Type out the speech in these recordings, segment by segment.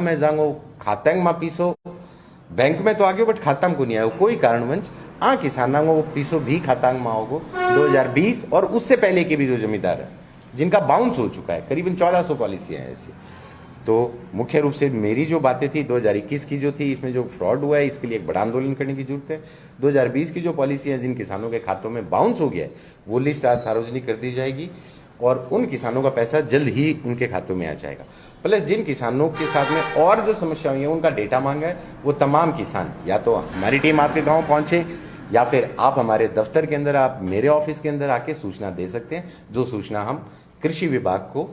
मैं जाऊंगा खातांग में पीसो बैंक में तो आ गयो बट खाता में को नहीं आयो कोई कारणवंश आ किसाना वो पीसो भी खातांग में आओगो 2020 और उससे पहले के भी जो जमींदार है जिनका बाउंस हो चुका है करीबन 1400 पॉलिसियां हैं ऐसी। तो मुख्य रूप से मेरी जो बातें थी 2021 की जो थी इसमें जो फ्रॉड हुआ है इसके लिए एक बड़ा आंदोलन करने की जरूरत है। 2020 की जो पॉलिसी है जिन किसानों के खातों में बाउंस हो गया है वो लिस्ट आज सार्वजनिक कर दी जाएगी और उन किसानों का पैसा जल्द ही उनके खातों में आ जाएगा। प्लस जिन किसानों के साथ में और जो समस्या हुई है उनका डेटा मांगा है वो तमाम किसान या तो हमारी टीम आपके गाँव पहुंचे या फिर आप हमारे दफ्तर के अंदर आप मेरे ऑफिस के अंदर आके सूचना दे सकते हैं, जो सूचना हम कृषि विभाग को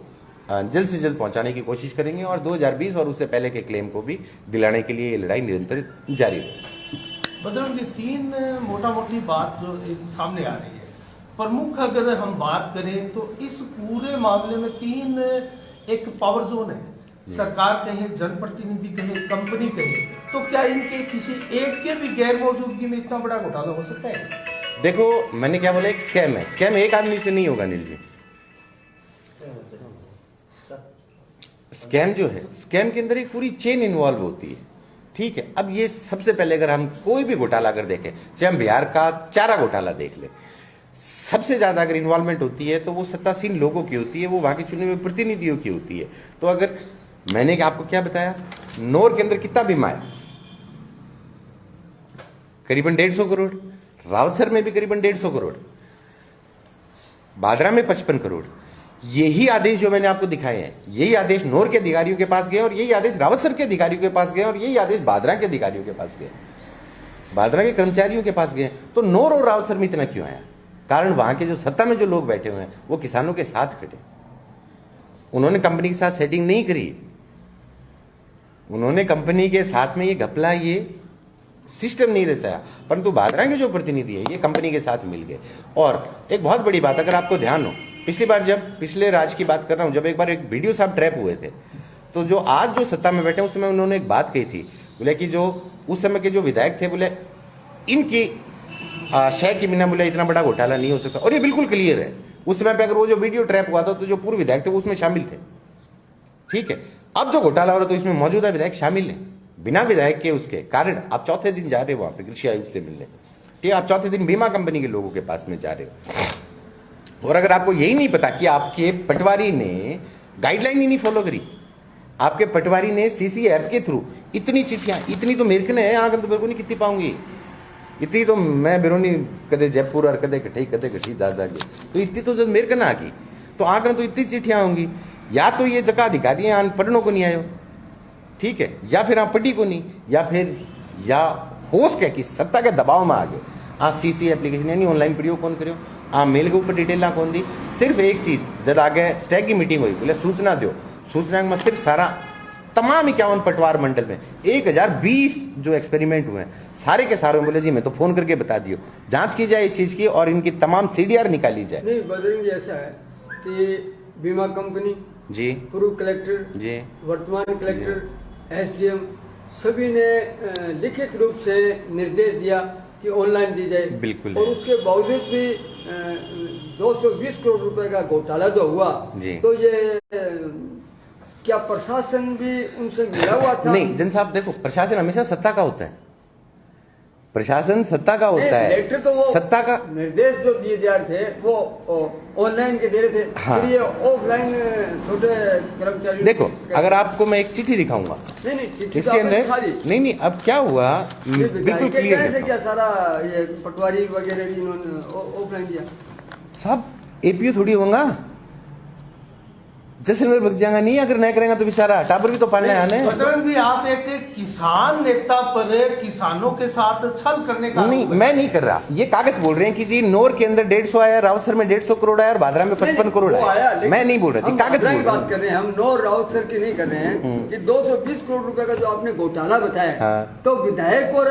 जल्द से जल्द पहुंचाने की कोशिश करेंगे और 2020 और उससे पहले के क्लेम को भी दिलाने के लिए ये लड़ाई निरंतर जारी रहेगी। बजरंग जी, तीन मोटा मोटी बात जो सामने आ रही है, प्रमुख अगर हम बात करें तो इस पूरे मामले में तीन एक पावर जोन है, सरकार कहे, जनप्रतिनिधि कहे, कंपनी कहे, तो क्या इनके किसी एक के भी गैर मौजूदगी में इतना बड़ा घोटाला हो सकता है? देखो मैंने क्या बोला, एक स्कैम है, स्कैम एक आदमी से नहीं होगा अनिल जी। स्कैम जो है, स्कैम के अंदर एक पूरी चेन इन्वॉल्व होती है, ठीक है। अब ये सबसे पहले अगर हम कोई भी घोटाला अगर देखें, चाहे हम बिहार का चारा घोटाला देख ले, सबसे ज्यादा अगर इन्वॉल्वमेंट होती है तो वो सत्तासीन लोगों की होती है, वो वहां के चुने हुए प्रतिनिधियों की होती है। तो अगर मैंने आपको क्या बताया, नोर के अंदर कितना बीमा है, करीबन 150 करोड़, रावसर में भी करीबन 150 करोड़, बादरा में 55 करोड़। यही आदेश जो मैंने आपको दिखाए हैं, यही आदेश नोर के अधिकारियों के पास गए और यही आदेश रावतसर के अधिकारियों के पास गए और यही आदेश बादरा के अधिकारियों के पास गए, बादरा के कर्मचारियों के पास गए। तो नोर और रावतसर में इतना क्यों आया? कारण वहां के जो सत्ता में जो लोग बैठे हुए हैं वो किसानों के साथ खड़े, उन्होंने कंपनी के साथ सेटिंग नहीं करी, उन्होंने कंपनी के साथ में ये घपला, ये सिस्टम नहीं रचाया, परंतु बादरा के जो प्रतिनिधि है ये कंपनी के साथ मिल गए। और एक बहुत बड़ी बात, अगर आपको ध्यान हो, पिछली बार जब पिछले राज की बात कर रहा हूं, जब एक बार एक वीडियो साहब ट्रैप हुए थे, तो जो आज जो सत्ता में बैठे उस समय उन्होंने एक बात कही थी, बोले कि जो उस समय के जो विधायक थे, बोले इनकी शय के बिना बोले इतना बड़ा घोटाला नहीं हो सकता। और ये बिल्कुल क्लियर है, उस समय पे अगर वो जो वीडियो ट्रैप हुआ था तो जो पूर्व विधायक थे वो उसमें शामिल थे, ठीक है। अब जो घोटाला हो रहा तो इसमें मौजूदा विधायक शामिल है, बिना विधायक के उसके कारण आप चौथे दिन जा रहे हो वहां पे कृषि आयुक्त से मिलने, ठीक है, आप चौथे दिन बीमा कंपनी के लोगों के पास में जा रहे हो। और अगर आपको यही नहीं पता कि आपके पटवारी ने गाइडलाइन ही नहीं फॉलो करी, आपके पटवारी ने सीसी ऐप के थ्रू इतनी चिट्ठियां, इतनी तो मेरे को है आगे तो मेरे को नहीं कितनी पाऊंगी, इतनी तो मैं बिरोनी कदे जयपुर और कदे कठी जा जाके, तो इतनी तो जब मेरे को ना आ गई तो आगे तो इतनी चिट्ठियां होंगी, या तो ये जगह अधिकारी हैं पढ़नों को नहीं आयो, ठीक है, या फिर आप पढ़ी को नहीं, या फिर या होश क्या कि सत्ता के दबाव में आ गए, हाँ सीसी एप्लीकेशन यानी ऑनलाइन प्रयोग कौन करो, हाँ मेल के ऊपर डिटेल ना कौन दी। सिर्फ एक चीज, जब आगे स्टैग की मीटिंग हुई, बोले सूचना दो, सूचना में सिर्फ सारा तमाम 51 पटवार मंडल में 1020 जो एक्सपेरिमेंट हुए हैं सारे के सारे, बोले जी मैं तो फोन करके बता दियो, जांच की जाए इस चीज की और इनकी तमाम सीडीआर निकाली जाए। नहीं बजरंग जी, ऐसा है कि बीमा कंपनी जी, पूर्व कलेक्टर जी, वर्तमान कलेक्टर, एसडीएम सभी ने लिखित रूप से निर्देश दिया कि ऑनलाइन दी जाए, बिल्कुल, और उसके बावजूद भी 220 करोड़ रुपए का घोटाला जो हुआ, तो ये क्या प्रशासन भी उनसे मिला हुआ था? नहीं जन साहब, देखो प्रशासन हमेशा सत्ता का होता है, प्रशासन सत्ता का होता है, तो वो सत्ता का निर्देश जो दिए जा रहे थे वो ऑनलाइन के दे रहे थे, हाँ। फिर ये ऑफलाइन छोटे कर्मचारी। देखो अगर आपको मैं एक चिट्ठी दिखाऊंगा, नहीं इसके अंदर नहीं, अब क्या हुआ बिल्कुल क्लियर, क्या सारा ये पटवारी वगैरह इन्होंने ऑफलाइन दिया, सब एपीओ थोड़ी होगा, जैसलमेर भग जाएगा नहीं, अगर नहीं करेंगे तो बेचारा टाबर भी तो पालना है। बजरंग जी, आप एक किसान नेता पर किसानों के साथ छल करने का नहीं, मैं नहीं कर रहा, ये कागज बोल रहे हैं कि जी नोर के अंदर 150 आया, रावतसर में 150 करोड़ आया और बादरा में 55 करोड़ आया। मैं नहीं बोल रहा थी, कागज बोल बात कर रहे हैं हम, नोर रावतसर की नहीं कर रहे हैं कि 220 करोड़ रुपए का जो आपने घोटाला बताया, तो विधायक और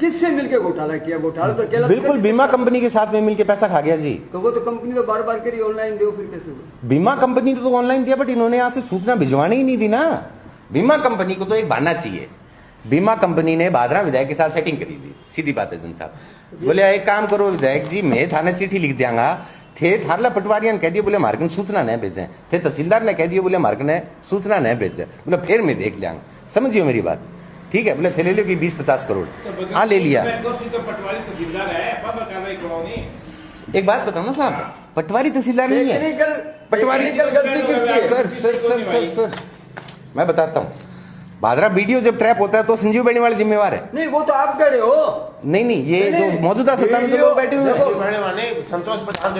किससे मिलकर घोटाला किया? घोटाला तो अकेला बिल्कुल बीमा कंपनी के साथ में मिलकर पैसा खा गया जी। तो वो तो कंपनी तो बार बार करी ऑनलाइन दो, फिर कैसे हुआ? बीमा कंपनी तो ऑनलाइन दिया, बट इन्होंने यहाँ से सूचना भिजवानी ही नहीं दी ना। बीमा कंपनी को तो एक बहाना चाहिए, बीमा कंपनी ने बादरा विधायक के साथ सेटिंग करी थी, सीधी बात है जन साहब। बोले एक काम करो विधायक जी, मैं थाने चिट्ठी लिख दियांगा, थे थारला पटवारिया ने कह दिया बोले मार्ग सूचना न भेजे, थे तहसीलदार ने कह दिया बोले मार्ग ने सूचना न भेजे, बोले फिर मैं देख लिया। समझियो मेरी बात, ठीक है? बोले थे ले लो कि 20-50 करोड़, हाँ ले लिया। एक बात बताओ ना साहब, पटवारी तहसीलदार नहीं है, पटवारी sir sir sir sir sir मैं बताता हूँ, भादरा वीडियो जब ट्रैप होता है तो संजीव बेनीवाल जिम्मेवार है। नहीं वो तो आप कह रहे हो। नहीं नहीं, ये जो मौजूदा सत्ता में जो लोग बैठे हुए हैं, संतोष प्रधान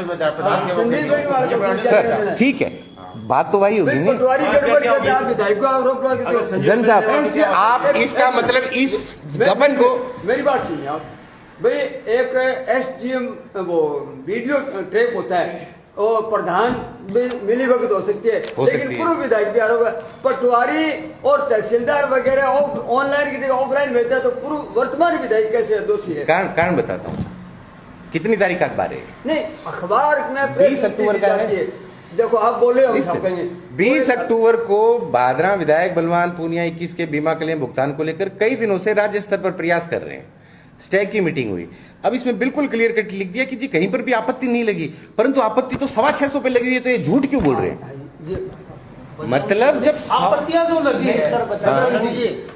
संजीव बेनीवाल सर ठीक है, बात तो वही होगी नहीं। पटवारी गड़बड़ करके आप विधायक को आरोप लगाते हो। जन साहब, आप इसका मतलब इस गबन को, मेरी बात सुनिए आप भाई, एक एसडीएम वो वीडियो ट्रैप होता है और प्रधान मिली भगत हो सकती है, लेकिन पूर्व विधायक भी आरोप है। पटवारी और तहसीलदार वगैरह ऑनलाइन की जगह ऑफलाइन भेजता है, तो पूर्व वर्तमान विधायक कैसे दोषी है? कारण बताता हूँ, कितनी तारीख का अखबार है? नहीं, अखबार में 20 अक्टूबर का है। देखो आप बोले 20 अक्टूबर को भादरा विधायक बलवान पूनिया 21 के बीमा क्लेम भुगतान को लेकर कई दिनों से राज्य स्तर पर प्रयास कर रहे हैं। स्टैग की मीटिंग हुई, अब इसमें बिल्कुल क्लियर कट लिख दिया कि जी कहीं पर भी आपत्ति नहीं लगी, परंतु आपत्ति तो 625 पे लगी हुई है, तो ये झूठ क्यों बोल रहे हैं? मतलब जब आपत्तियां जो लगी है सर,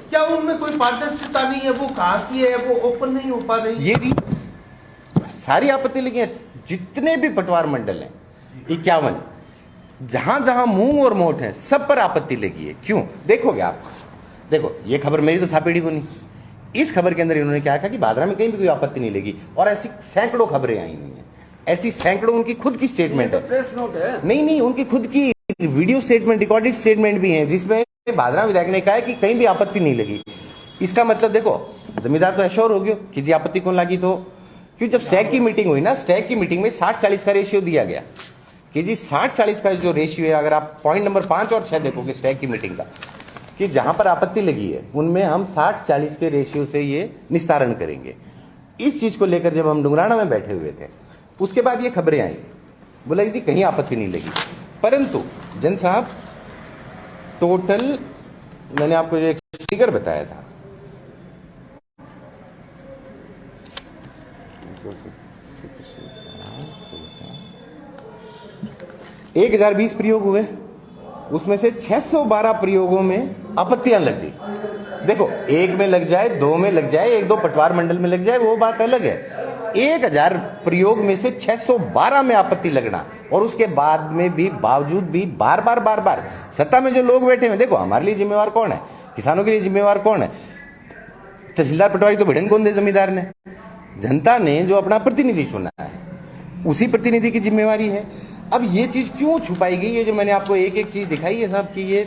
क्या उनमें कोई पारदर्शिता नहीं है? वो कहाँ की है? वो ओपन नहीं हो पा रही। ये भी सारी आपत्ति लगी है, जितने भी पटवार मंडल हैं 51, जहां जहां मुंह और मोट है सब पर आपत्ति लगी है। क्यों? देखोगे आप, देखो ये खबर मेरी तो छापेड़ी को नहीं, इस खबर के अंदर इन्होंने क्या कहा कि भादरा में कहीं भी कोई आपत्ति नहीं लगी, और ऐसी सैकड़ों खबरें आई हुई हैं, ऐसी सैकड़ों उनकी खुद की स्टेटमेंट है, प्रेस नोट है। नहीं उनकी खुद की वीडियो स्टेटमेंट, रिकॉर्डेड स्टेटमेंट भी है, जिसमें भादरा विधायक ने कहा है कि कहीं भी आपत्ति नहीं लगी। इसका मतलब देखो, जमींदार तो एश्योर हो गया कि जी आपत्ति कौन लगी, तो क्यों जब स्टैग की मीटिंग हुई ना, स्टैग की मीटिंग में 60-40 का रेशियो दिया गया कि जी 60-40 का जो रेशियो है, अगर आप पॉइंट नंबर 5 और 6 देखोगे स्टैग की मीटिंग का, कि जहां पर आपत्ति लगी है उनमें हम 60-40 के रेशियो से ये निस्तारण करेंगे। इस चीज को लेकर जब हम डुंगराना में बैठे हुए थे, उसके बाद ये खबरें आई, बोला जी कहीं आपत्ति नहीं लगी। परंतु जन साहब, टोटल मैंने आपको जो एक फिगर बताया था, 1020 प्रयोग हुए, उसमें से 612 प्रयोगों में आपत्तियां लग गई। देखो, एक में लग जाए, दो में लग जाए, एक दो पटवार मंडल में लग जाए, वो बात अलग है। 1000 प्रयोग में से 612 में आपत्ति लगना, और उसके बाद में भी बावजूद भी बार बार सत्ता में जो लोग बैठे हैं, देखो हमारे लिए जिम्मेवार कौन है, किसानों के लिए जिम्मेवार कौन है? तहसीलदार पटवारी तो भिड़न कौन दे? जमींदार ने, जनता ने जो अपना प्रतिनिधि चुना है, उसी प्रतिनिधि की जिम्मेवारी है। अब ये चीज क्यों छुपाई गई है? जो मैंने आपको एक एक चीज दिखाई है साहब कि ये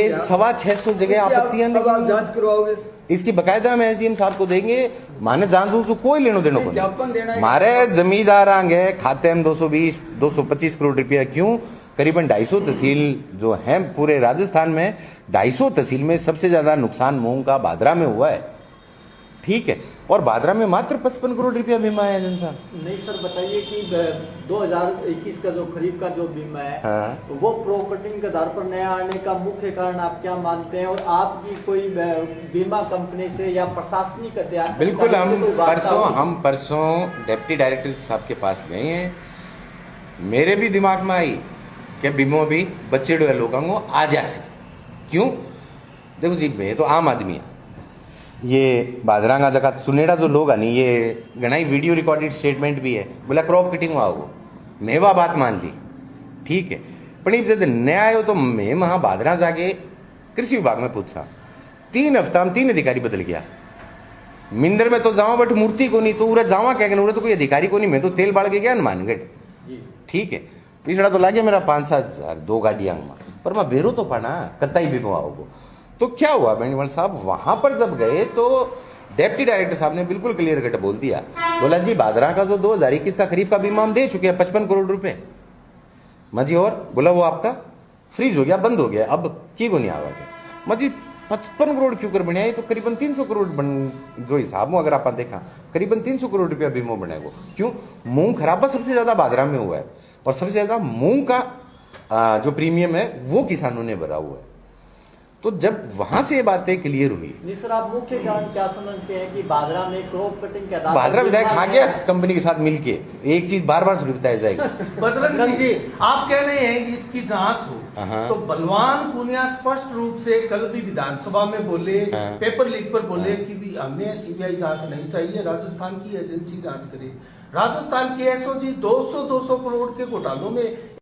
625 जगह आपत्तियां जांच करवाओगे, इसकी बकायदा में एसडीएम साहब को देंगे, माने जान तो कोई लेनो देनो को नहीं। हमारे जमींदार आंगे खाते में 220-225 करोड़ रुपया, क्यों? करीबन 250 तहसील जो हैं पूरे राजस्थान में, 250 तहसील में सबसे ज्यादा नुकसान मूंग का भादरा में हुआ है, ठीक है? और भादरा में मात्र 55 करोड़ रुपया बीमा है। जन साहब नहीं सर, बताइए कि 2021 का जो खरीफ का जो बीमा है, हाँ। वो प्रो कटिंग के आधार पर नया आने का मुख्य कारण आप क्या मानते हैं? और आपकी कोई बीमा कंपनी से या प्रशासनिक अधिकारी? बिल्कुल, हम परसों डिप्टी डायरेक्टर साहब के पास गए हैं, मेरे भी दिमाग में आई कि बीमो भी बच्चे लोगों को आ जासे। क्यों? देखो जी, मैं तो आम आदमी है, ये बादरांगा जगह सुनेड़ा जो लोग नहीं, ये घना ही वीडियो रिकॉर्डेड स्टेटमेंट भी है, बोला क्रॉप कटिंग आओ, मैं वह बात मान ली, ठीक है? पर जब नया आयो तो मैं वहां बादरा जाके कृषि विभाग में पूछा, 3 हफ्ता में 3 अधिकारी बदल गया। मिंदर में तो जावा बट मूर्ति को नहीं, तो उरे जावा क्या कहना, तो कोई अधिकारी को नहीं, मैं तो तेल बाढ़ के गया हनुमानगढ़, ठीक है? पिछड़ा तो लागे मेरा 5-7 हजार 2 गाड़ियां, पर मैं बेरो तो पाना कत्ताई भी आओ। तो क्या हुआ बेनीवाल साहब, वहां पर जब गए तो डिप्टी डायरेक्टर साहब ने बिल्कुल क्लियर कट बोल दिया, बोला जी भादरा का जो 2021 का खरीफ का बीमा हम दे चुके हैं 55 करोड़ रुपए। माजी, और बोला वो आपका फ्रीज हो गया, बंद हो गया, अब की को नहीं आवा। माजी 55 करोड़ क्यों कर बनाया? तो करीबन 300 करोड़ जो हिसाब में अगर आप देखा, करीबन 300 करोड़ रुपया बीमा बनाया। वो क्यों? मूंग खराबा सबसे ज्यादा भादरा में हुआ है, और सबसे ज्यादा मूंग का जो प्रीमियम है वो किसानों ने भरा हुआ है। तो जब वहां से ये बातें क्लियर हुई, नहीं सर, आप मुख्य कारण क्या समझते हैं कि भादरा में क्रॉप कटिंग के आधार पर भादरा विधायक खा गया बीमा कंपनी के साथ मिलके, एक चीज बार बार थोड़ी बताई जाएगी। बजरंग जी, आप कह रहे हैं कि इसकी जांच हो, हाँ। तो बलवान पूनिया स्पष्ट रूप से कल भी विधानसभा में बोले, हाँ। पेपर लीक पर बोले कि भी हमें सीबीआई जांच नहीं चाहिए, राजस्थान की एजेंसी जांच करे। राजस्थान की एसओजी 200 करोड़ के घोटालों में